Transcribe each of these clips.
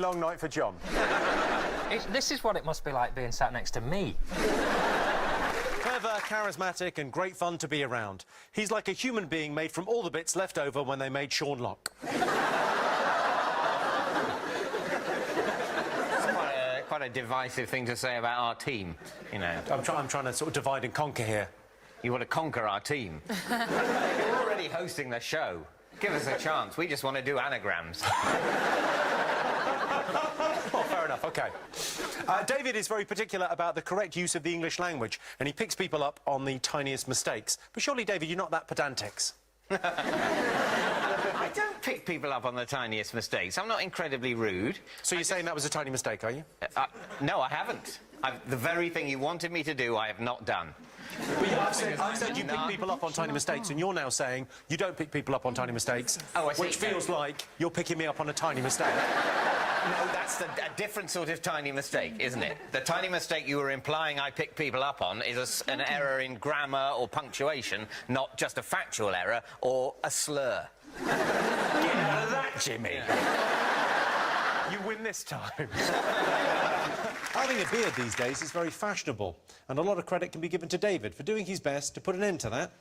long night for John. This is what it must be like being sat next to me. Clever, charismatic and great fun to be around. He's like a human being made from all the bits left over when they made Sean Locke. Quite a divisive thing to say about our team, you know. I'm trying to sort of divide and conquer here. You want to conquer our team? You're already hosting the show. Give us a chance. We just want to do anagrams. Oh, fair enough, OK. David is very particular about the correct use of the English language, and he picks people up on the tiniest mistakes. But surely, David, you're not that pedantic. I don't pick people up on the tiniest mistakes. I'm not incredibly rude. So you're saying that was a tiny mistake, are you? No, I haven't. The very thing you wanted me to do, I have not done. But I've said you pick people up on tiny mistakes, and you're now saying you don't pick people up on tiny mistakes, which feels like you're picking me up on a tiny mistake. No, that's a different sort of tiny mistake, isn't it? The tiny mistake you were implying I pick people up on is an error in grammar or punctuation, not just a factual error or a slur. Get out of that, Jimmy. Yeah. You win this time. Having a beard these days is very fashionable, and a lot of credit can be given to David for doing his best to put an end to that.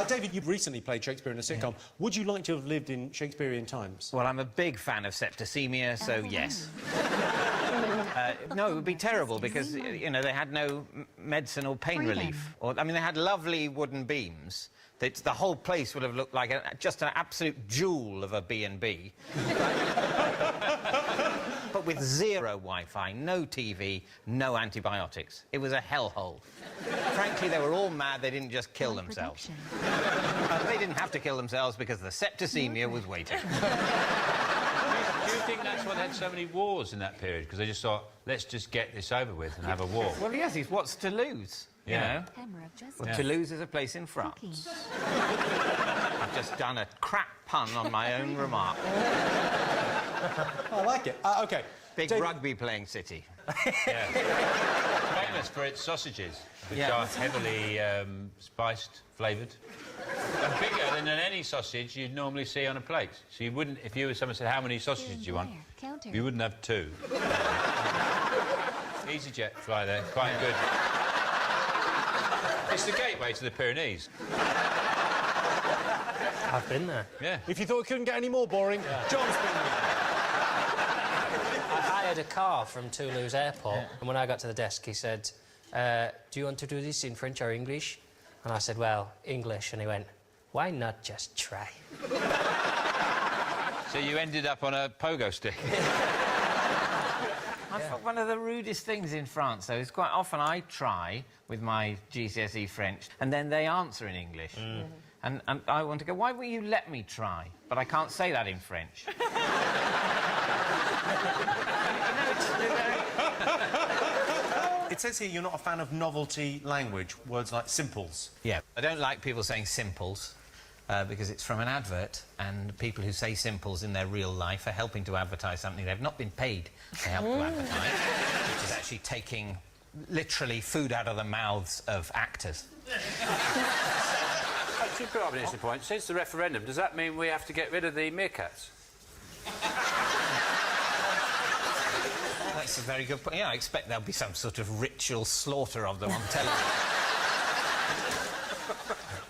David, you've recently played Shakespeare in a sitcom. Yeah. Would you like to have lived in Shakespearean times? Well, I'm a big fan of septicemia, so yes. No, it would be terrible because, you know, they had no medicine or pain relief. I mean, they had lovely wooden beams. The whole place would have looked like just an absolute jewel of a B&B. But with zero Wi-Fi, no TV, no antibiotics. It was a hellhole. Frankly, they were all mad they didn't just kill themselves. They didn't have to kill themselves because the septicemia was waiting. Do you think that's why they had so many wars in that period? Because they just thought, let's just get this over with and have a war. Well, yes, what's to lose? Yeah. You know? Well, Toulouse is a place in France. I've just done a crap pun on my own remark. I like it. OK. Big rugby-playing city. Yeah. Famous for its sausages, which are heavily spiced, flavoured. And bigger than any sausage you'd normally see on a plate. So you wouldn't, if you were someone said, how many sausages do you want? You wouldn't have 2. EasyJet fly there, quite good. It's the gateway to the Pyrenees. I've been there. Yeah. If you thought it couldn't get any more boring, John's been there. I hired a car from Toulouse Airport, and when I got to the desk, he said, do you want to do this in French or English? And I said, well, English. And he went, why not just try? So you ended up on a pogo stick. I thought one of the rudest things in France, though, is quite often I try with my GCSE French, and then they answer in English. And I want to go, why will you let me try? But I can't say that in French. It says here you're not a fan of novelty language, words like simples. Yeah, I don't like people saying simples. Because it's from an advert, and people who say simples in their real life are helping to advertise something they've not been paid to help to advertise, which is actually taking, literally, food out of the mouths of actors. Actually, put up an interesting point. Since the referendum, does that mean we have to get rid of the meerkats? That's a very good point. Yeah, I expect there'll be some sort of ritual slaughter of them on television.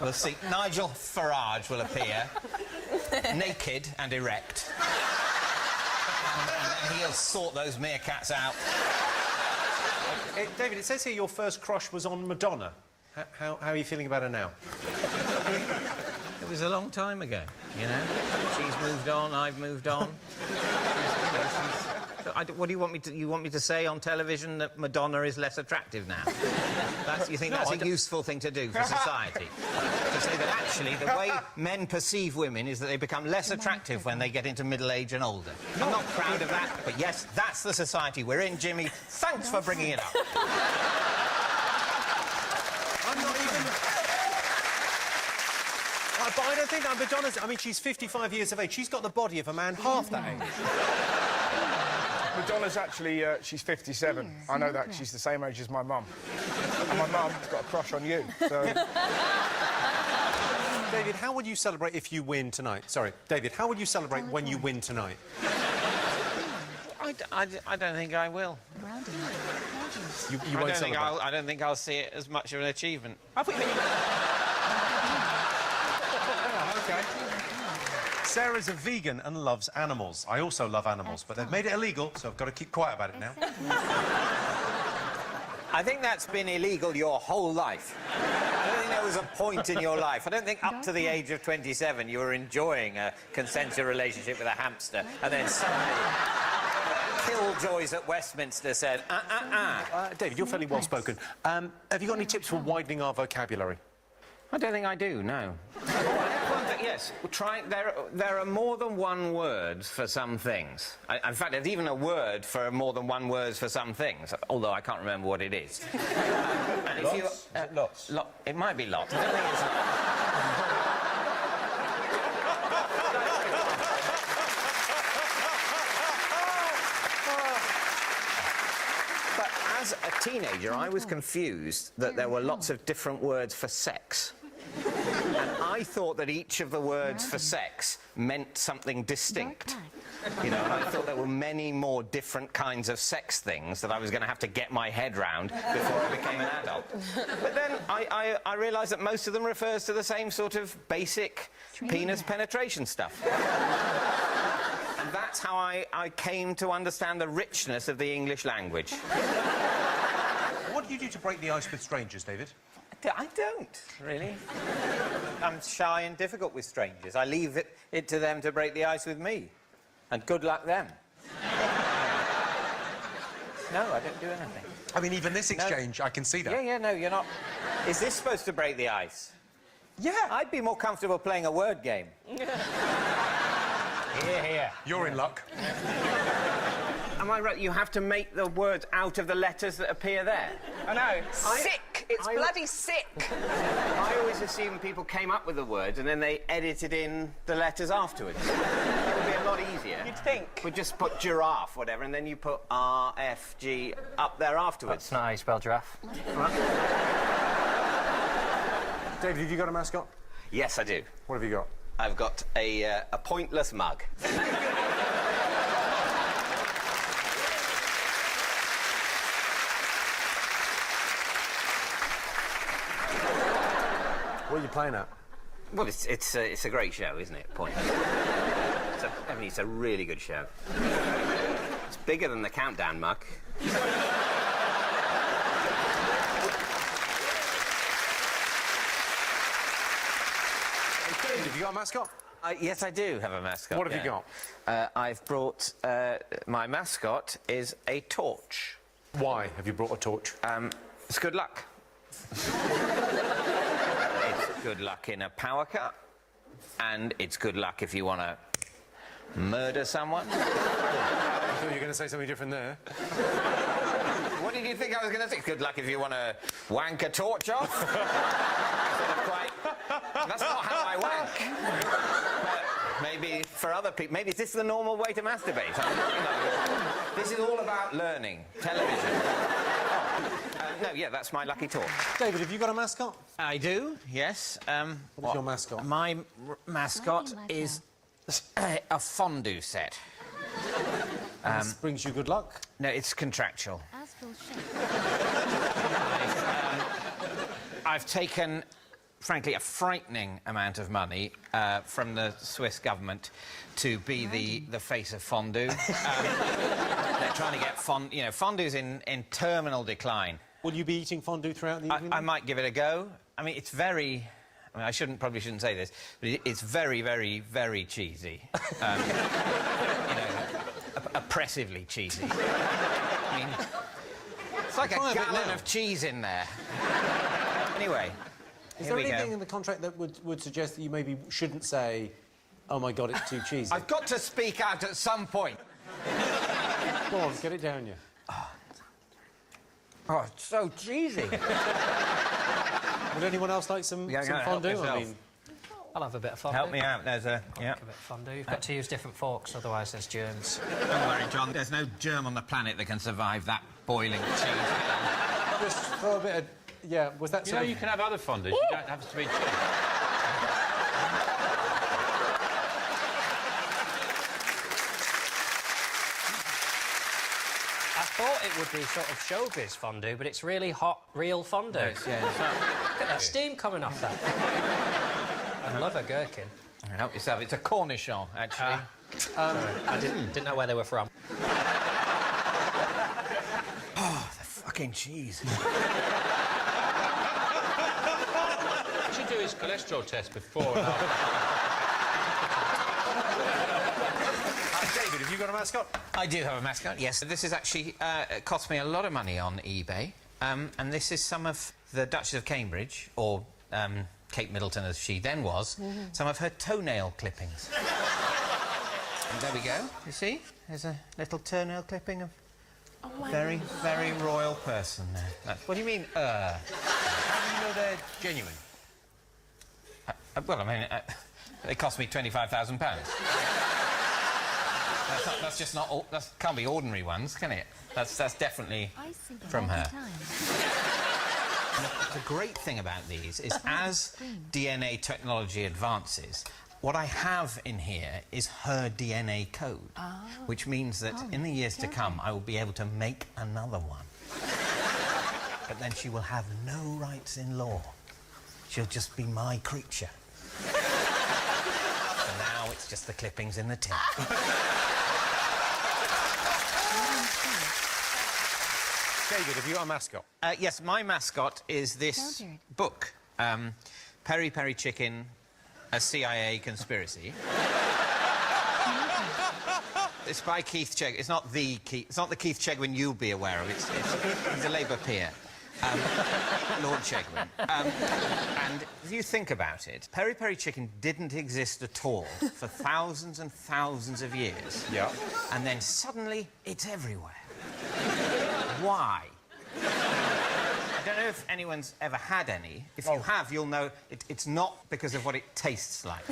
We'll see. Nigel Farage will appear, naked and erect. And he'll sort those meerkats out. David, it says here your first crush was on Madonna. How are you feeling about her now? It was a long time ago, you know. She's moved on, I've moved on. What do you want me to... You want me to say on television that Madonna is less attractive now? You think that's a useful thing to do for society? To say that actually the way men perceive women is that they become less attractive when they get into middle age and older. I'm not proud of that, but yes, that's the society we're in, Jimmy. Thanks for bringing it up. I'm not even... but I don't think that Madonna's... I mean, she's 55 years of age. She's got the body of a man half that age. Madonna's actually, she's 57. I know that, 'cause she's the same age as my mum. And my mum's got a crush on you, so... David, how would you celebrate if you win tonight? Sorry, David, how would you celebrate when you win tonight? I don't think I will. You won't celebrate. I don't think I'll see it as much of an achievement. Okay. Sarah's a vegan and loves animals. I also love animals, but they've made it illegal, so I've got to keep quiet about it now. I think that's been illegal your whole life. I don't think there was a point in your life. I don't think up to the age of 27 you were enjoying a consensual relationship with a hamster, and then suddenly Killjoys at Westminster said, David, you're fairly well-spoken. Have you got any tips for widening our vocabulary? I don't think I do, no. Yes, there are more than one words for some things. In fact, there's even a word for more than one words for some things, although I can't remember what it is. And if you, lots? It might be lots. I don't think it's But as a teenager, I was confused that there were lots of different words for sex. And I thought that each of the words for sex meant something distinct. You know, and I thought there were many more different kinds of sex things that I was going to have to get my head round before I became an adult. But then I realised that most of them refers to the same sort of basic penis penetration stuff. And that's how I came to understand the richness of the English language. What do you do to break the ice with strangers, David? I don't, really. I'm shy and difficult with strangers. I leave it to them to break the ice with me. And good luck them. No, I don't do anything. I mean, even this exchange, I can see that. Yeah, no, you're not... Is this supposed to break the ice? Yeah. I'd be more comfortable playing a word game. Here. You're in luck. Am I right? You have to make the words out of the letters that appear there. I know. Sick! It's bloody sick! I always assumed people came up with the words and then they edited in the letters afterwards. It would be a lot easier. You'd think. We'd just put giraffe, whatever, and then you put R, F, G up there afterwards. That's not how you spell giraffe. David, have you got a mascot? Yes, I do. What have you got? I've got a pointless mug. What are you playing at? Well, it's a great show, isn't it? Pointless. It's a really good show. It's bigger than the Countdown mug. David, have you got a mascot? Yes, I do have a mascot. What have you got? I've brought... my mascot is a torch. Why have you brought a torch? It's good luck. It's good luck in a power cut, and it's good luck if you want to murder someone. I thought you were going to say something different there. What did you think I was going to say? Good luck if you want to wank a torch off. That's not how I wank. But maybe for other people, maybe this is the normal way to masturbate. This is all about learning. Television. No, yeah, that's my lucky torch. David, have you got a mascot? I do, yes. What's your mascot? My mascot is a fondue set. This brings you good luck. No, it's contractual. I've taken, frankly, a frightening amount of money from the Swiss government to be the face of fondue. They're trying to get fondue's in terminal decline. Will you be eating fondue throughout the evening? I might give it a go. I mean, it's very... I mean, probably shouldn't say this, but it's very, very, very cheesy. Oppressively cheesy. I mean, it's like a gallon of cheese in there. Anyway, is there anything in the contract that would suggest that you maybe shouldn't say, oh, my God, it's too cheesy? I've got to speak out at some point. Go on, get it down, you. Oh, it's so cheesy. Would anyone else like some fondue? I mean, I'll have a bit of fondue. Help me out. There's a... A bit of fondue. You've got to use different forks, otherwise there's germs. Don't worry, John. There's no germ on the planet that can survive that boiling cheese. just throw a bit of... Yeah, was that... You know, you can have other fondues. You don't have to be cheese. thought it would be sort of showbiz fondue, but it's really hot, real fondue. Yes, yeah, it's not- Look at that steam coming off that. I love a gherkin. Help yourself. It's a Cornichon, actually. I didn't know where they were from. Oh, the fucking cheese. You should do his cholesterol test before and after. David, have you got a mascot? I do have a mascot, yes. This is actually it cost me a lot of money on eBay. And this is some of the Duchess of Cambridge, or Kate Middleton as she then was, some of her toenail clippings. And there we go. You see? There's a little toenail clipping of a very, very royal person there. What do you mean, How do you know they're genuine? Well, I mean, they cost me £25,000. That's just not... That can't be ordinary ones, can it? That's definitely from her. The great thing about these is as DNA technology advances, what I have in here is her DNA code, which means that in the years to come, I will be able to make another one. But then she will have no rights in law. She'll just be my creature. And now it's just the clippings in the tin. David, have you got a mascot? Yes, my mascot is this book, Peri Peri Chicken, a CIA Conspiracy. It's by Keith Chegwin. It's not the Keith Chegwin you'll be aware of. He's a Labour peer. Lord Chegwin. And if you think about it, Peri Peri Chicken didn't exist at all for thousands and thousands of years. Yeah. And then suddenly, it's everywhere. Why? I don't know if anyone's ever had any. If you have, you'll know it's not because of what it tastes like.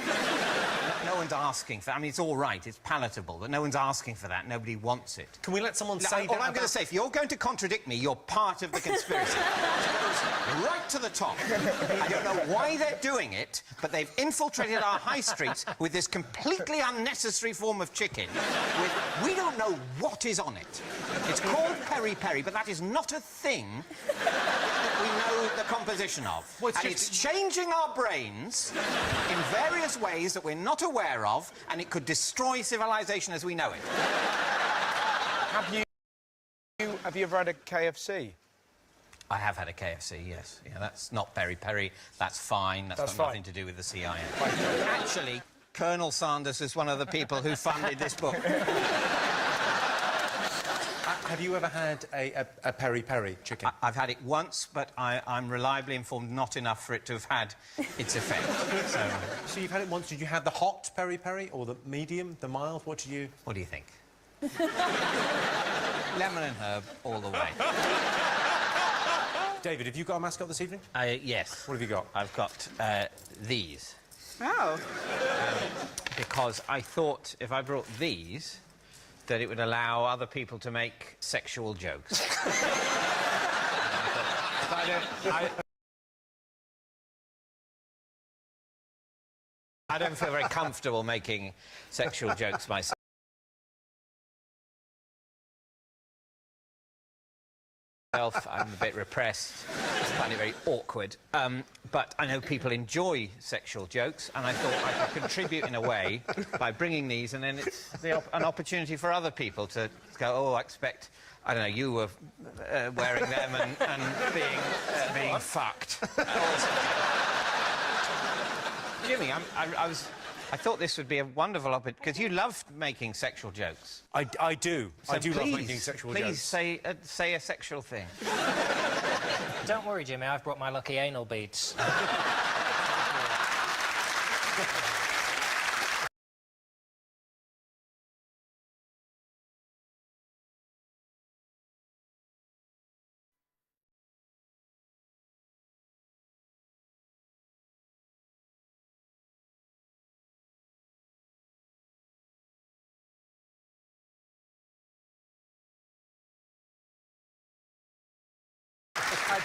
No one's asking for... I mean, it's all right, it's palatable, but no one's asking for that. Nobody wants it. Can we let someone say that? All I'm going to say, if you're going to contradict me, you're part of the conspiracy. It goes right to the top. I don't know why they're doing it, but they've infiltrated our high streets with this completely unnecessary form of chicken. We don't know what is on it. It's called Peri Peri, but that is not a thing that we know the composition of. Well, it's changing our brains in various ways that we're not aware of, and it could destroy civilization as we know it. Have you ever had a KFC? I have had a KFC, yes. Yeah, that's not Peri Peri. That's fine. That's got nothing to do with the CIA. Actually, Colonel Sanders is one of the people who funded this book. Have you ever had a Peri Peri chicken? I've had it once, but I'm reliably informed not enough for it to have had its effect. So you've had it once. Did you have the hot Peri Peri or the medium, the mild? What do you think? Lemon and herb all the way. David, have you got a mascot this evening? Yes. What have you got? I've got these. Oh. Because I thought if I brought these, that it would allow other people to make sexual jokes. I don't feel very comfortable making sexual jokes myself. I'm a bit repressed. I find it very awkward. But I know people enjoy sexual jokes, and I thought I could contribute in a way by bringing these, and then it's an opportunity for other people to go, oh, I expect, I don't know, you were wearing them and being fucked. Jimmy, I thought this would be a wonderful opportunity, because you love making sexual jokes. I do. So I do love making sexual jokes. Please say a sexual thing. Don't worry, Jimmy, I've brought my lucky anal beads.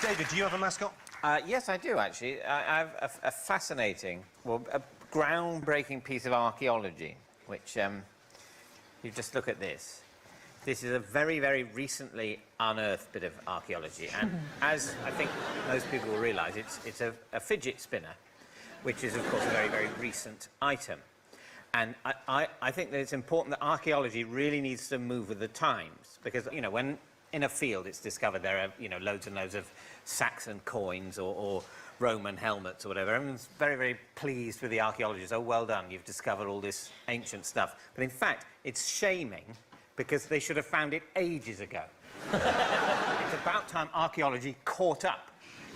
David, do you have a mascot? Yes, I do, actually. I have a fascinating, well, a groundbreaking piece of archaeology, which, you just look at this. This is a very, very recently unearthed bit of archaeology, and as I think most people will realise, it's a fidget spinner, which is, of course, a very, very recent item. And I think that it's important that archaeology really needs to move with the times, because, you know, when in a field it's discovered there are, you know, loads and loads of Saxon coins or Roman helmets or whatever, everyone's very, very pleased with the archaeologists. Oh, well done, you've discovered all this ancient stuff. But in fact, it's shaming, because they should have found it ages ago. It's about time archaeology caught up,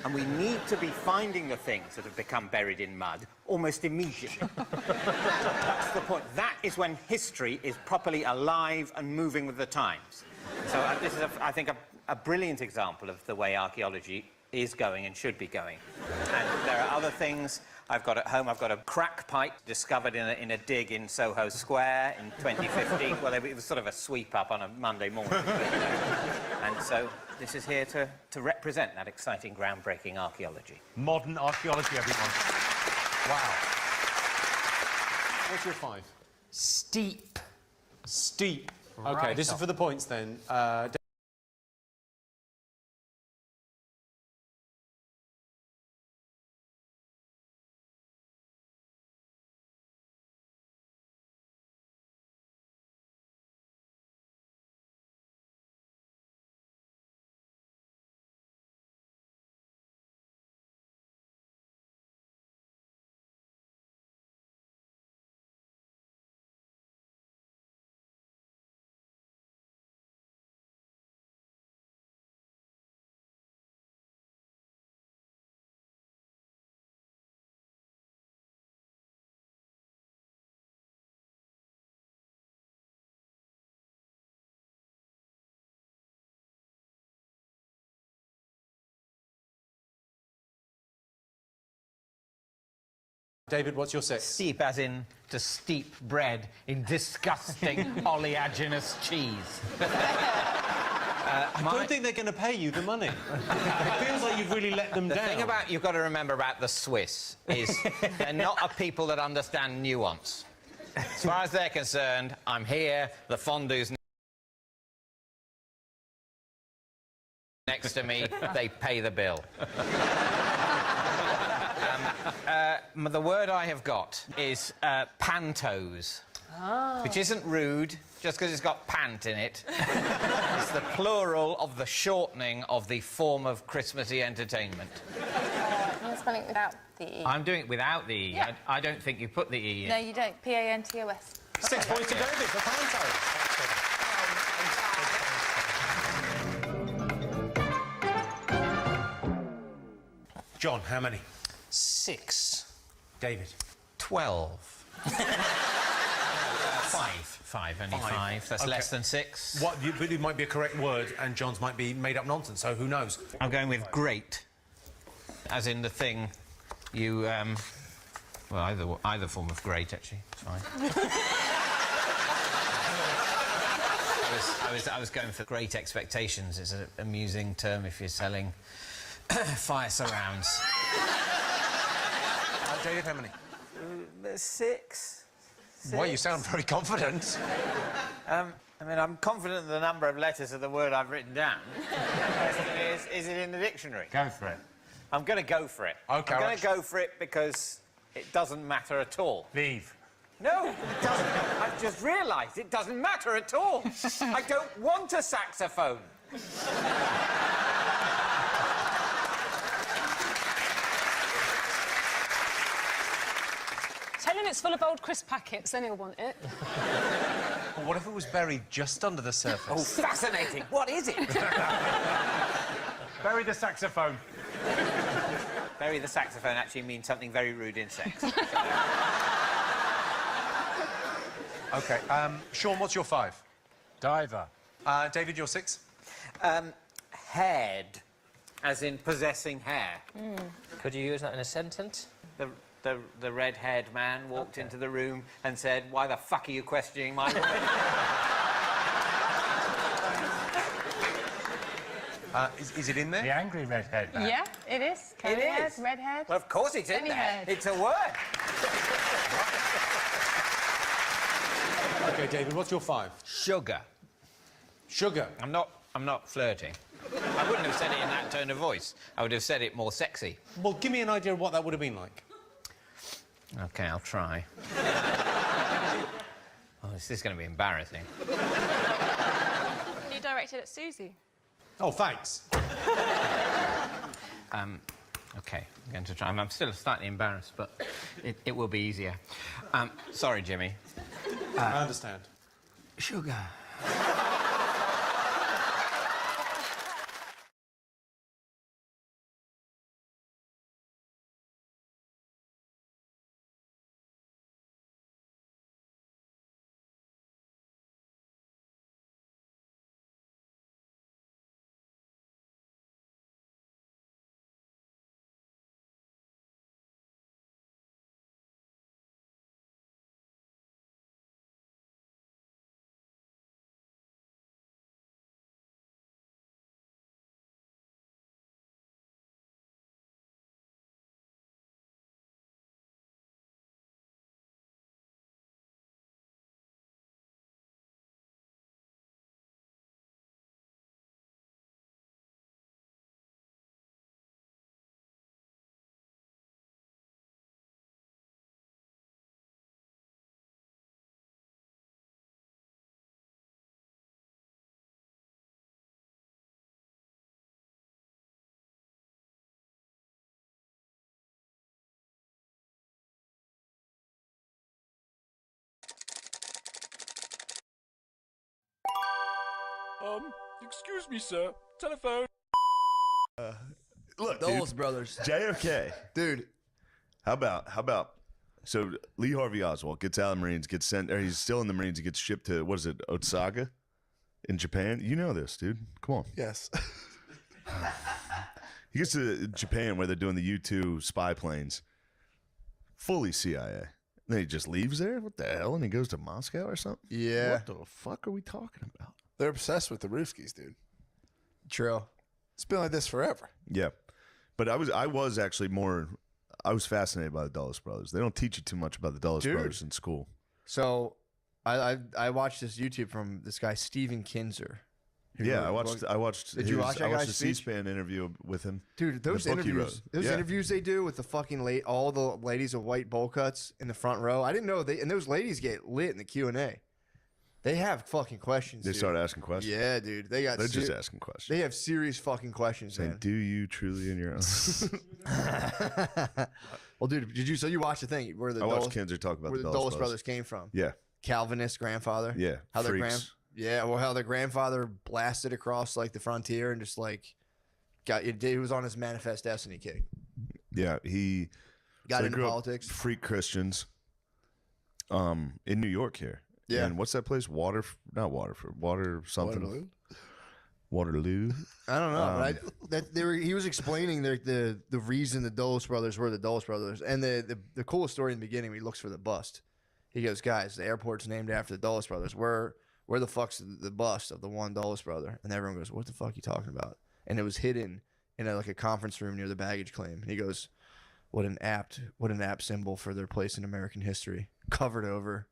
and we need to be finding the things that have become buried in mud almost immediately. That's the point. That is when history is properly alive and moving with the times. So this is, I think, a brilliant example of the way archaeology is going and should be going. And there are other things I've got at home. I've got a crack pipe discovered in a dig in Soho Square in 2015. Well, it was sort of a sweep-up on a Monday morning. And so this is here to represent that exciting, groundbreaking archaeology. Modern archaeology, everyone. Wow. What's your 5? Steep. Steep. Right OK, this off. is for the points, then. David, what's your 6? Steep, as in to steep bread in disgusting oleaginous cheese. I don't think they're going to pay you the money. It feels like you've really let them down. The thing you've got to remember about the Swiss is they're not a people that understand nuance. As far as they're concerned, I'm here, the fondue's next to me, they pay the bill. The word I have got is pantos, which isn't rude, just because it's got pant in it. It's the plural of the shortening of the form of Christmassy entertainment. I'm spelling it without the E. I'm doing it without the E. Yeah. I don't think you put the E in. No, you don't. P-A-N-T-O-S. 6 points to David for panto. John, how many? 6. David. 12. 5, only 5. That's Okay. less than 6. But it might be a correct word, and John's might be made-up nonsense, so who knows? I'm going with great, as in the thing you, well, either form of great, actually. It's fine. I was going for great expectations. It's an amusing term if you're selling fire surrounds. David, how many? 6. Well, you sound very confident. I mean, I'm confident in the number of letters of the word I've written down. The question is it in the dictionary? Go for it. I'm going to go for it. OK, I'm going to go for it because it doesn't matter at all. Leave. No, it doesn't. I've just realised it doesn't matter at all. I don't want a saxophone. Tell him it's full of old crisp packets, then he'll want it. Well, what if it was buried just under the surface? Oh, fascinating. What is it? Bury the saxophone. Bury the saxophone actually means something very rude in sex. OK, Sean, what's your 5? Diver. David, your 6? Head, as in possessing hair. Could you use that in a sentence? The red-haired man walked into the room and said, "Why the fuck are you questioning my red?" Is it in there? The angry redhead man. Yeah, it is. Curly haired, red haired. Well, of course it's in Any there. head. It's a word. OK, David, what's your 5? Sugar. Sugar. I'm not flirting. I wouldn't have said it in that tone of voice. I would have said it more sexy. Well, give me an idea of what that would have been like. OK, I'll try. Oh, this is going to be embarrassing. You directed at Susie. Oh, thanks. OK, I'm going to try. I'm still slightly embarrassed, but it will be easier. Sorry, Jimmy. I understand. Sugar. Excuse me, sir. Telephone. Look, Those dude, brothers. JFK. Dude. How about, so Lee Harvey Oswald gets out of the Marines, gets sent, or he's still in the Marines, he gets shipped to, what is it, Osaka in Japan? You know this, dude. Come on. Yes. He gets to Japan where they're doing the U-2 spy planes. Fully CIA. Then he just leaves there? What the hell? And he goes to Moscow or something? Yeah. What the fuck are we talking about? They're obsessed with the Ruskies, dude. True. It's been like this forever. Yeah. But I was actually I was fascinated by the Dulles brothers. They don't teach you too much about the Dulles brothers in school. So I watched this YouTube from this guy, Steven Kinzer. Yeah, I watched. Did you watch that I watched guy's the C-SPAN interview with him. Dude, those the book he interviews, wrote. interviews they do with the fucking all the ladies with white bowl cuts in the front row. I didn't know and those ladies get lit in the Q&A. They have fucking questions. They start asking questions. Yeah, dude. They're just asking questions. They have serious fucking questions, saying, man. do you truly in your own? Well, dude, so you watched the thing where I watched Kinzer talk about where the Dulles brothers came from? Yeah. Calvinist grandfather. Yeah. How their freaks. how their grandfather blasted across like the frontier and just like he was on his manifest destiny kick. Yeah, he got into grew up politics. Freak Christians. In New York here. Yeah. And what's that place? Water something. Waterloo. I don't know. But he was explaining the reason the Dulles brothers were the Dulles brothers, and the coolest story in the beginning. He looks for the bust. He goes, guys, the airport's named after the Dulles brothers. Where the fuck's the bust of the one Dulles brother? And everyone goes, what the fuck are you talking about? And it was hidden in a conference room near the baggage claim. And he goes, what an apt symbol for their place in American history. Covered over,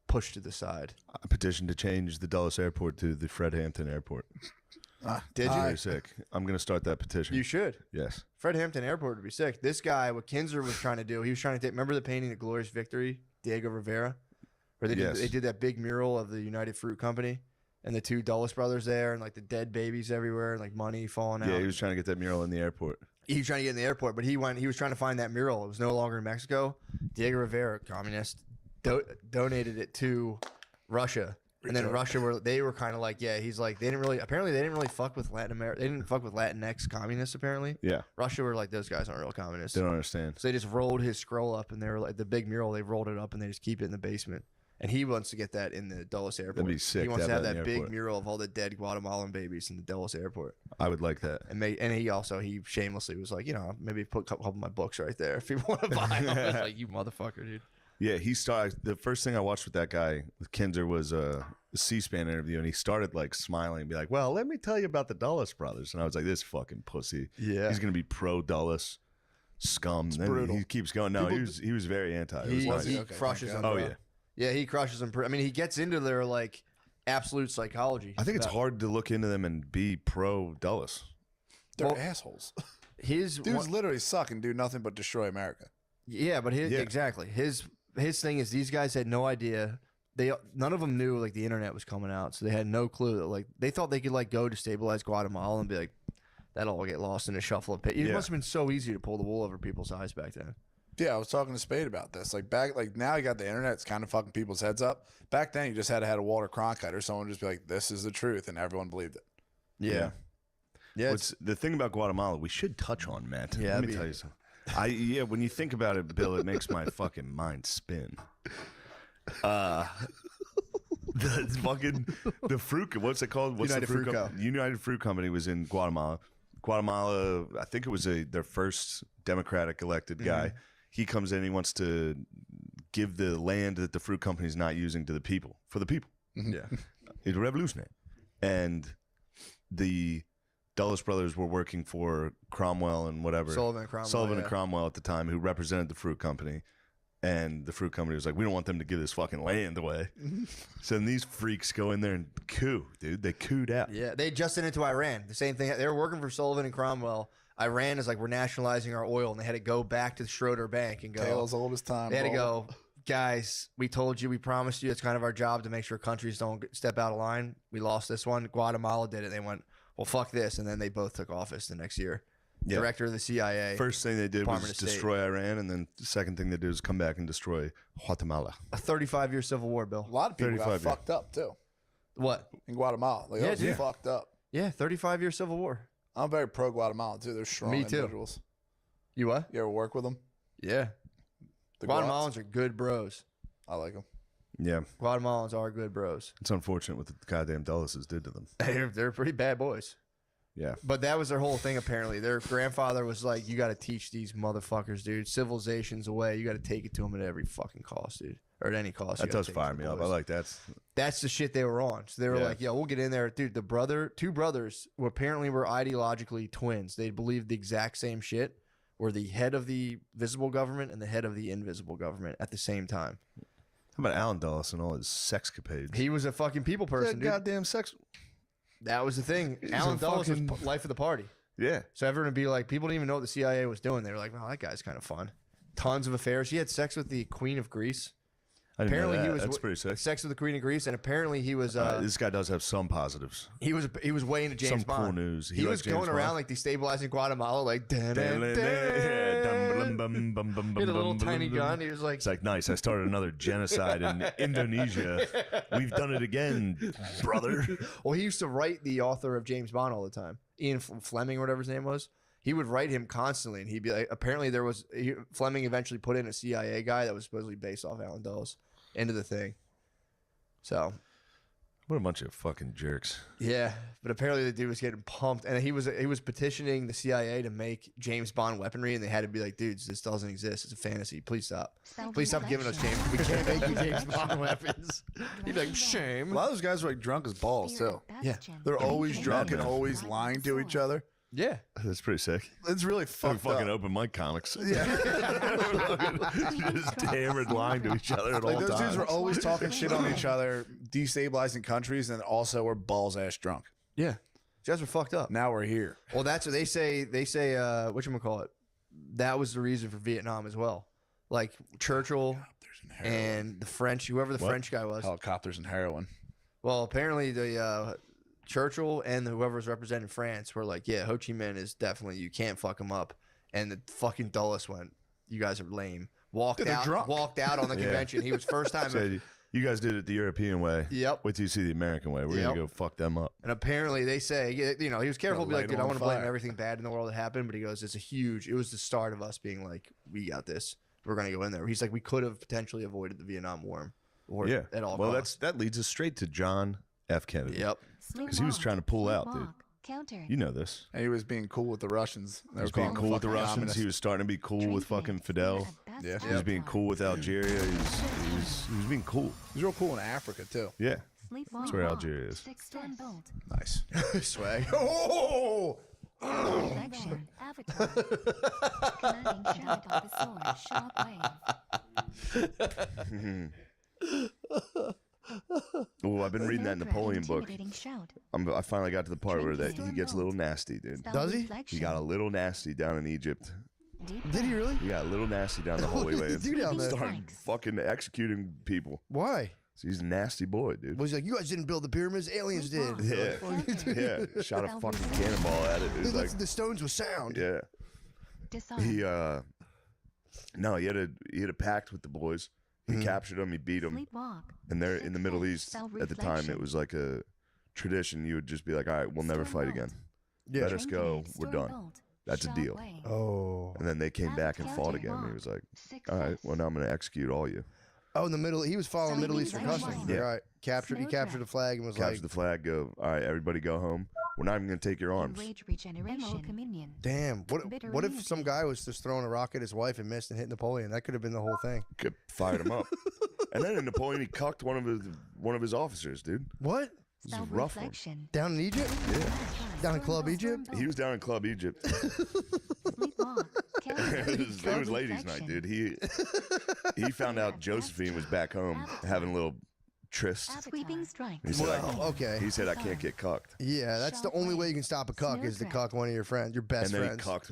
pushed to the side. I petitioned to change the Dulles Airport to the Fred Hampton Airport. Did you? Very sick. I'm going to start that petition. You should. Yes. Fred Hampton Airport would be sick. This guy, what Kinzer was trying to do, he was trying to take. Remember the painting, The Glorious Victory, Diego Rivera, where they did that big mural of the United Fruit Company and the two Dulles brothers there, and like the dead babies everywhere, and like money falling out. Yeah, he was trying to get that mural in the airport. He was trying to get in the airport, but he was trying to find that mural. It was no longer in Mexico. Diego Rivera, communist, donated it to Russia. And then Russia they were kind of like, yeah, he's like, they didn't really fuck with Latin America. They didn't fuck with Latinx communists, apparently. Yeah. Russia were like, those guys aren't real communists. They don't understand. So they just rolled his scroll up, and they were like, the big mural, they rolled it up and they just keep it in the basement. And he wants to get that in the Dulles Airport. That'd be sick. He wants to have in that the big airport. mural of all the dead Guatemalan babies in the Dulles Airport. I would like that. And he shamelessly was like, maybe put a couple of my books right there if you want to buy them. I was like, you motherfucker, dude. Yeah, he started. The first thing I watched with that guy, with Kinzer, was a C-SPAN interview, and he started like smiling and be like, "Well, let me tell you about the Dulles brothers." And I was like, "This fucking pussy. Yeah, he's gonna be pro Dulles scum." It's brutal. He keeps going. No, he was very anti. He crushes them. Oh yeah, yeah. He crushes them. I mean, he gets into their like absolute psychology. I think it's hard to look into them and be pro Dulles. They're assholes. His dudes literally suck and do nothing but destroy America. Yeah, but exactly his thing is these guys had no idea. None of them knew like the internet was coming out, so they had no clue that like they thought they could like go destabilize Guatemala and be like, that'll all get lost in a shuffle of paper. It must have been so easy to pull the wool over people's eyes back then. Yeah, I was talking to Spade about this. Like now you got the internet, it's kind of fucking people's heads up. Back then you just had to have a Walter Cronkite or someone just be like, this is the truth, and everyone believed it. Yeah. What's the thing about Guatemala we should touch on, Matt? Yeah, Let me tell you something. When you think about it, Bill, it makes my fucking mind spin. The fruit, what's it called? What's United the fruit Fruit Co. United Fruit Company was in Guatemala. Guatemala, I think it was their first Democratic elected guy. He comes in, he wants to give the land that the fruit company is not using to the people, for the people. Yeah. He's a revolutionary. And the Dulles brothers were working for Cromwell and whatever. Sullivan and Cromwell at the time, who represented the fruit company. And the fruit company was like, we don't want them to give this fucking land away. So then these freaks go in there and coup, dude. They cooed out. Yeah, they adjusted into Iran. The same thing. They were working for Sullivan and Cromwell. Iran is like, we're nationalizing our oil, and they had to go back to the Schroeder Bank and go. Tale as old as time. They had to go, guys, we told you, we promised you. It's kind of our job to make sure countries don't step out of line. We lost this one. Guatemala did it. They went, well, fuck this. And then they both took office the next year. Yeah. Director of the CIA. First thing they did was Department of State. destroy Iran, and then the second thing they did was come back and destroy Guatemala. A 35-year civil war, Bill. A lot of people got 35, yeah. fucked up, too. What? In Guatemala. Like, that was fucked up. Yeah, 35-year civil war. I'm very pro-Guatemala, too. They're strong individuals. You what? You ever work with them? Yeah. The Guatemalans are good bros. I like them. Yeah. Guatemalans are good bros. It's unfortunate what the goddamn Dulles did to them. They're pretty bad boys. Yeah. But that was their whole thing, apparently. Their grandfather was like, you got to teach these motherfuckers, dude. Civilization's away. You got to take it to them at every fucking cost, dude. Or at any cost. That does fire me up. I like that. That's the shit they were on. So they were like, yeah, we'll get in there. Dude, two brothers who apparently were ideologically twins. They believed the exact same shit, were the head of the visible government and the head of the invisible government at the same time. How about Alan Dulles and all his sexcapades? He was a fucking people person, dude. Goddamn sex. That was the thing. Alan Dulles was life of the party. Yeah. So everyone would be like, people didn't even know what the CIA was doing. They were like, wow, that guy's kind of fun. Tons of affairs. He had sex with the Queen of Greece. I didn't know Apparently, that. he was That's pretty sick. sex with the Queen of Greece, and apparently he was. This guy does have some positives. He was way into James Bond. Cool news. He was going around like destabilizing Guatemala, like he had a little tiny gun. He was like, it's like, nice. I started another genocide in Indonesia. We've done it again, brother. Well, he used to write the author of James Bond all the time, Ian Fleming or whatever his name was. He would write him constantly, and he'd be like, apparently Fleming eventually put in a CIA guy that was supposedly based off Alan Dulles into the thing. So, what a bunch of fucking jerks. Yeah, but apparently the dude was getting pumped, and he was petitioning the CIA to make James Bond weaponry, and they had to be like, dudes, this doesn't exist. It's a fantasy. Please stop. Please stop giving us James. We can't make you James Bond weapons. He'd be like, shame. A lot of those guys are like drunk as balls, too. Yeah. They're always drunk and always lying to each other. Yeah. That's pretty sick. It's really fucked fucking up. open mic comics. Yeah. Just hammered lying to each other at all Those times. dudes were always talking shit on each other, destabilizing countries, and also were balls ass drunk. Yeah. You guys were fucked up. Now we're here. Well, that's what they say. They say, whatchamacallit, that was the reason for Vietnam as well. Like Churchill and the French, whoever the French guy was. Helicopters and heroin. Well, apparently the Churchill and whoever was representing France were like, yeah, Ho Chi Minh is definitely, you can't fuck him up. And the fucking Dulles went, you guys are lame. Walked out on the convention. He was first time. Said, you guys did it the European way. Yep. Wait till you see the American way. We're going to go fuck them up. And apparently they say, he was careful to be like, dude, I want to blame everything bad in the world that happened. But he goes, it was the start of us being like, we got this. We're going to go in there. He's like, we could have potentially avoided the Vietnam War. At all costs. That leads us straight to John F. Kennedy. Yep. Because he was trying to pull out, dude. You know this. And he was being cool with the Russians. He was being cool with the Russians. Communists. He was starting to be cool with fucking Fidel. Yeah. He was being cool with Algeria. He was being cool. He's real cool in Africa, too. Yeah. That's where Algeria is. Nice. Swag. Oh! Oh, I've been reading that Napoleon book. I finally got to the part where he gets a little nasty, dude. Does he? He got a little nasty down in Egypt. Did he really? He got a little nasty down the Holy Land. He started fucking executing people. Why? So he's a nasty boy, dude. Was he like, you guys didn't build the pyramids, aliens did. Yeah. Yeah. Shot a fucking cannonball at it. It was like, the stones were sound. Yeah. He had a pact with the boys. He captured them, he beat them. And they're in the Middle East at the time. It was like a tradition. You would just be like, all right, we'll never fight again. Let us go. We're done. That's a deal. Oh. And then they came back and fought again. And he was like, all right, well, now I'm going to execute all you. Oh, in the middle, he was following Middle Eastern customs. Yeah. Right. He captured the flag and was Captured the flag, go, all right, everybody go home. We're not even going to take your arms. Damn. What if some guy was just throwing a rock at his wife and missed and hit Napoleon? That could have been the whole thing. Could fired him up. And then in Napoleon, he cucked one of his officers, dude. It was a rough one. Down in Egypt? Yeah. Down in Club Egypt? He was down in Club Egypt. It was ladies' night, dude. He found out Josephine was back home having a little tryst. He said, okay. He said, I can't get cucked. Yeah, that's the only way you can stop a cuck is to cuck one of your friends, your best friends. And then he cucked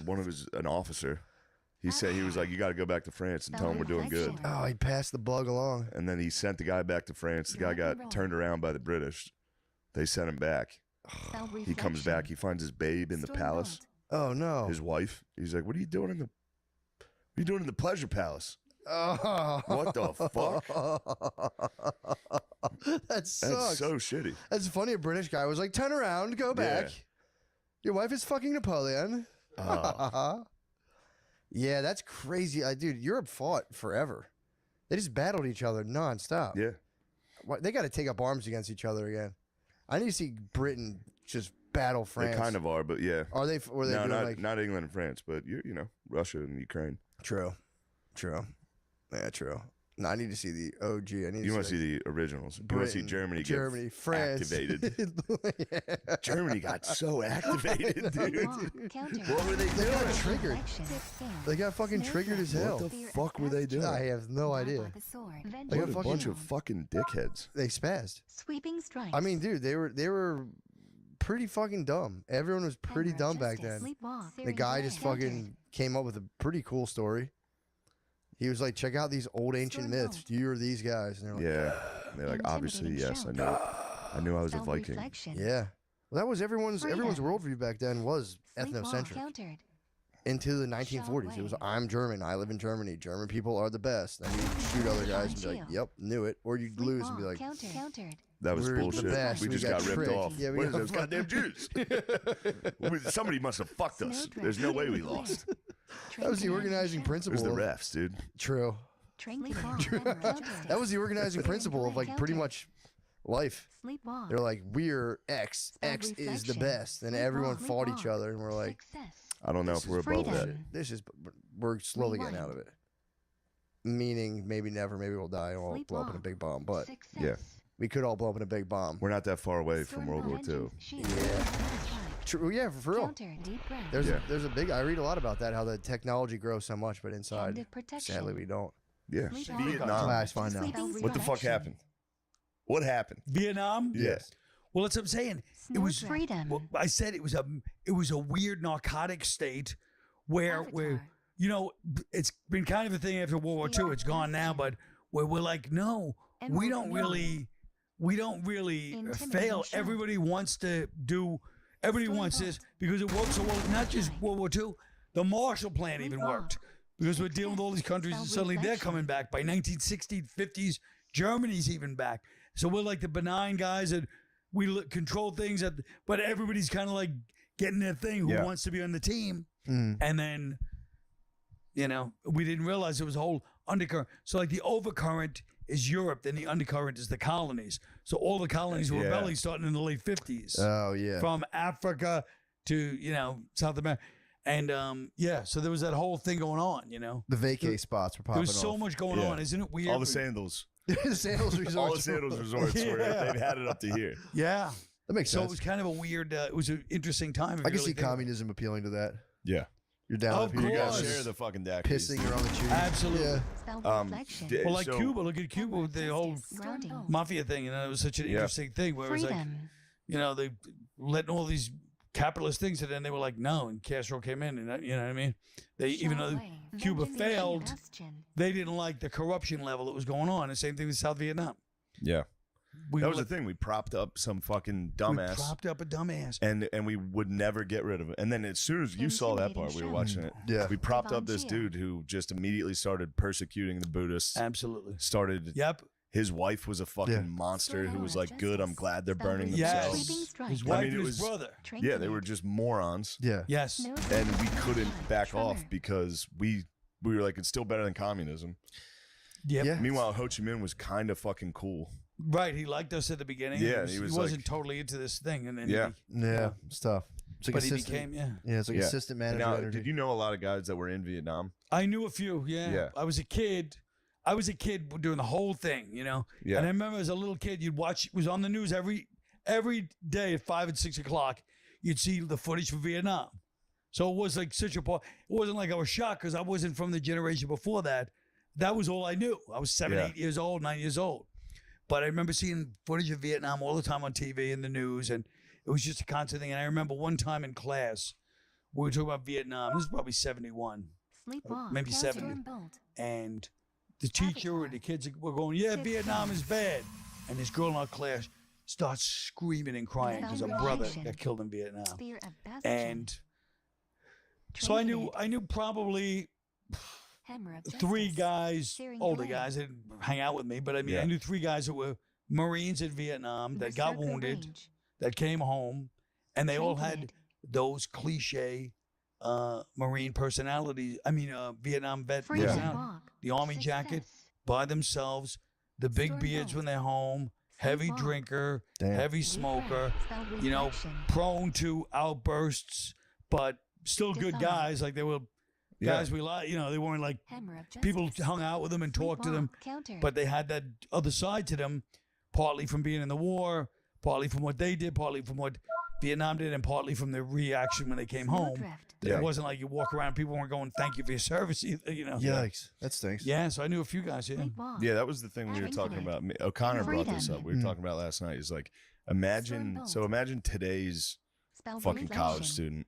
an officer. He said, he was like, you got to go back to France and tell him we're doing good. Oh, he passed the bug along. And then he sent the guy back to France. The guy got turned around by the British. They sent him back. He comes back. He finds his babe in the palace. Oh no! His wife. He's like, "What are you doing in the pleasure palace?" Oh. What the fuck? That sucks. That's so shitty. That's funny. A British guy was like, "Turn around, go back. Yeah. Your wife is fucking Napoleon." Yeah, that's crazy. Dude, Europe fought forever. They just battled each other nonstop. Yeah. They got to take up arms against each other again. I need to see Britain just battle France. They kind of are, but yeah. Are they? Were they no, doing not England and France, but you know, Russia and Ukraine. True. Yeah, true. No, I need to see the OG. You want to see the originals. You want to see Germany get France. activated. Yeah. Germany got so activated, dude. What were they doing? They got triggered. They got fucking triggered as hell. What the fuck were they doing? I have no idea. They got a bunch of fucking dickheads. They spazzed. Sweeping strikes. I mean, dude, they were pretty fucking dumb. Everyone was pretty dumb back then. The guy just fucking came up with a pretty cool story. He was like, check out these old ancient myths. You are these guys. And they're like, yeah. And they're like, obviously, yes, I knew it. I knew I was a Viking. Yeah. Well, that was everyone's worldview back then was ethnocentric. Into the 1940s. It was, I'm German. I live in Germany. German people are the best. And you'd shoot other guys and be like, yep, knew it. Or you'd lose and be like, that was bullshit. We just got ripped off. Yeah, what are those goddamn Jews? Somebody must have fucked us. There's no way we lost. That was the organizing principle. It was the refs, dude. True. That was the organizing principle of like pretty much life. They're like, we're X. X is the best. And everyone fought each other. And we're like, I don't know if we're above that. We're slowly getting out of it. Meaning maybe never, maybe we'll die and we'll blow up in a big bomb. But yeah. We could all blow up in a big bomb. We're not that far away from World War II. Yeah. True. Yeah, for real. There's a big. I read a lot about that. How the technology grows so much, but inside, sadly, we don't. Yeah. Vietnam. Let's find out. What the fuck happened? What happened? Vietnam. Yes. Well, that's what I'm saying. It was freedom. Well, I said it was a weird narcotic state where you know, it's been kind of a thing after World War II. It's gone now, but where we're like, no, we don't really fail. Everybody wants to do. Everybody wants this because it works so well. Not just World War II. The Marshall Plan even worked because we're dealing with all these countries and suddenly they're coming back. By 1960s, 50s, Germany's even back. So we're like the benign guys that we control things, but everybody's kind of like getting their thing who wants to be on the team. And then, you know, we didn't realize there was a whole undercurrent. So like the overcurrent is Europe, then the undercurrent is the colonies. So all the colonies were rebelling starting in the late 50s. Oh, yeah. From Africa to, you know, South America. And, so there was that whole thing going on, you know. The vacay spots were popping off. There was so much going on. Isn't it weird? All the sandals. The sandals resorts. All the sandals resorts where they've had it up to here. Yeah. That makes sense. So it was kind of a weird, it was an interesting time. I can see communism appealing to that. Yeah. You're down. Of if you course. Share the fucking deck. pissing her on the cheek. Absolutely. Yeah. Well, like so- Cuba, look at Cuba with the whole mafia thing. You know, it was such an interesting thing where it was like, you know, they letting all these capitalist things, and then they were like, no, and Castro came in, and you know what I mean? They even though Cuba failed, they didn't like the corruption level that was going on. The same thing with South Vietnam. Yeah. We That was the thing. We propped up some fucking dumbass. We propped up a dumbass. And we would never get rid of it. And then as soon as you saw that part, we were watching it. Yeah. We propped up this dude who just immediately started persecuting the Buddhists. Absolutely. Started. Yep. His wife was a fucking monster who was like, good, I'm glad they're burning Yes. themselves. His wife and his brother. Yeah, they were just morons. Yeah. Yes. And we couldn't back off because we were like, it's still better than communism. Yep. Yeah. Meanwhile, Ho Chi Minh was kind of fucking cool. Right, he liked us at the beginning. Yeah, he he was wasn't like- totally into this thing, and then Yeah. It's tough. It's like but he assistant- became, yeah. Yeah, it's like assistant manager Now, energy. did you know a lot of guys that were in Vietnam? I knew a few. Yeah. Yeah. I was a kid doing the whole thing, you know. Yeah. And I remember as a little kid, you'd watch. It was on the news every day at 5 and 6 o'clock. You'd see the footage from Vietnam. So it was like such a part. It wasn't like I was shocked because I wasn't from the generation before that. That was all I knew. I was 7, 8 years old, 9 years old. But I remember seeing footage of Vietnam all the time on TV and the news, and it was just a constant thing. And I remember one time in class, we were talking about Vietnam. This is probably 71, maybe 70. And the teacher and the kids were going, yeah, Vietnam is bad. And this girl in our class starts screaming and crying because her brother got killed in Vietnam. And so I knew probably 3 guys, older guys, that didn't hang out with me, but I mean, I knew 3 guys that were Marines in Vietnam that got wounded, that came home, and they all had those cliche Marine personalities. I mean, Vietnam vet personality. The army jacket, by themselves, the big beards when they're home, heavy drinker, heavy smoker, you know, prone to outbursts, but still good guys. Like they were guys we like, you know, they weren't like people hung out with them and talked to them, but they had that other side to them, partly from being in the war, partly from what they did, partly from what Vietnam did, and partly from their reaction when they came home. It wasn't like you walk around and people weren't going, thank you for your service either, you know. Yikes. That stinks. Yeah, so I knew a few guys, Yeah, that was the thing we were talking about. O'Connor brought this up. We were talking about last night. Is like, imagine today's fucking college student.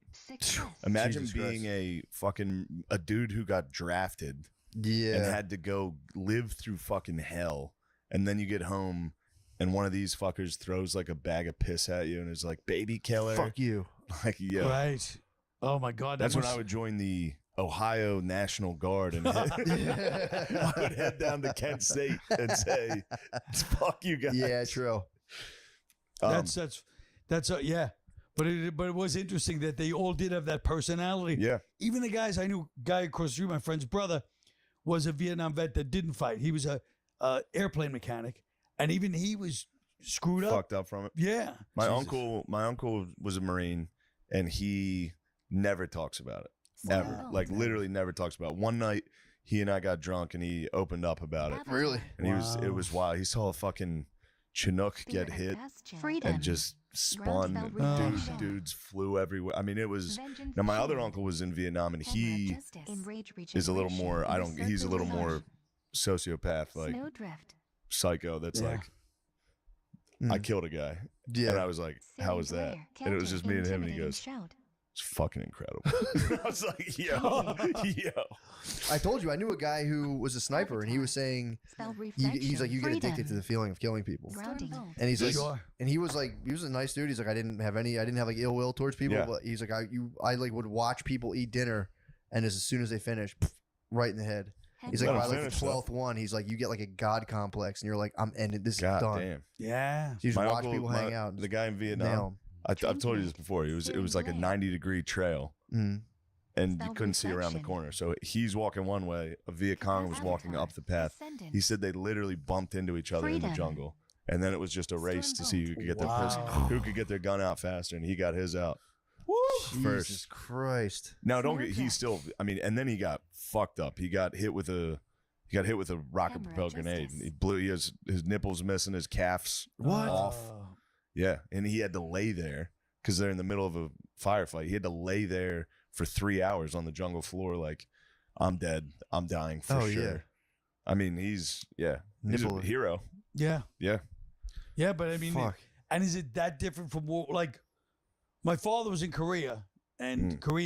Imagine Jesus being a dude who got drafted Yeah. and had to go live through fucking hell, and then you get home and one of these fuckers throws like a bag of piss at you and is like, baby killer. Fuck you. Like, yeah. Right. Oh my God. That's when I would join the Ohio National Guard and I would head down to Kent State and say, fuck you guys. Yeah, true. That's yeah. But it was interesting that they all did have that personality. Yeah. Even the guys I knew, guy across the street, my friend's brother, was a Vietnam vet that didn't fight. He was a airplane mechanic, and even he was screwed up. Fucked up from it. Yeah. My uncle was a Marine, and he never talks about it. Ever. Like, literally never talks about it. One night, he and I got drunk, and he opened up about it. Really? And it was wild. He saw a fucking Chinook get hit and just spun. Dudes flew everywhere. I mean, it was. Now, my other uncle was in Vietnam, and he is a little more. He's a little more sociopath, like psycho. That's like, I killed a guy. Yeah. And I was like, how was that? And it was just me and him, and he goes, it's fucking incredible. I was like, yo. I told you, I knew a guy who was a sniper, and he was saying, he's like, you get addicted to the feeling of killing people. And he's like, and he was a nice dude. He's like, I didn't have like ill will towards people, but he's like, I like would watch people eat dinner, and as soon as they finish, right in the head. He's like, by like the 12th one, he's like, you get like a god complex, and you're like, I'm ending this. God is done. damn. Yeah. So you just watch people hang out. The guy in Vietnam. I've told you this before. It was like a 90-degree trail, and you couldn't see around the corner. So he's walking one way. A Viet Cong was walking up the path. He said they literally bumped into each other in the jungle, and then it was just a race to see who could get who could get their gun out faster, and he got his out. First. Jesus Christ! Now he's still. I mean, and then he got fucked up. He got hit with a rocket propelled grenade. He blew. His nipples missing. His calves off. Yeah, and he had to lay there because they're in the middle of a firefight. He had to lay there for 3 hours on the jungle floor. Like, I'm dead. I'm dying for sure. Yeah. I mean, he's a hero. Yeah. Yeah. Yeah, but I mean, Fuck. and is it that different from what, like, my father was in Korea, and Korea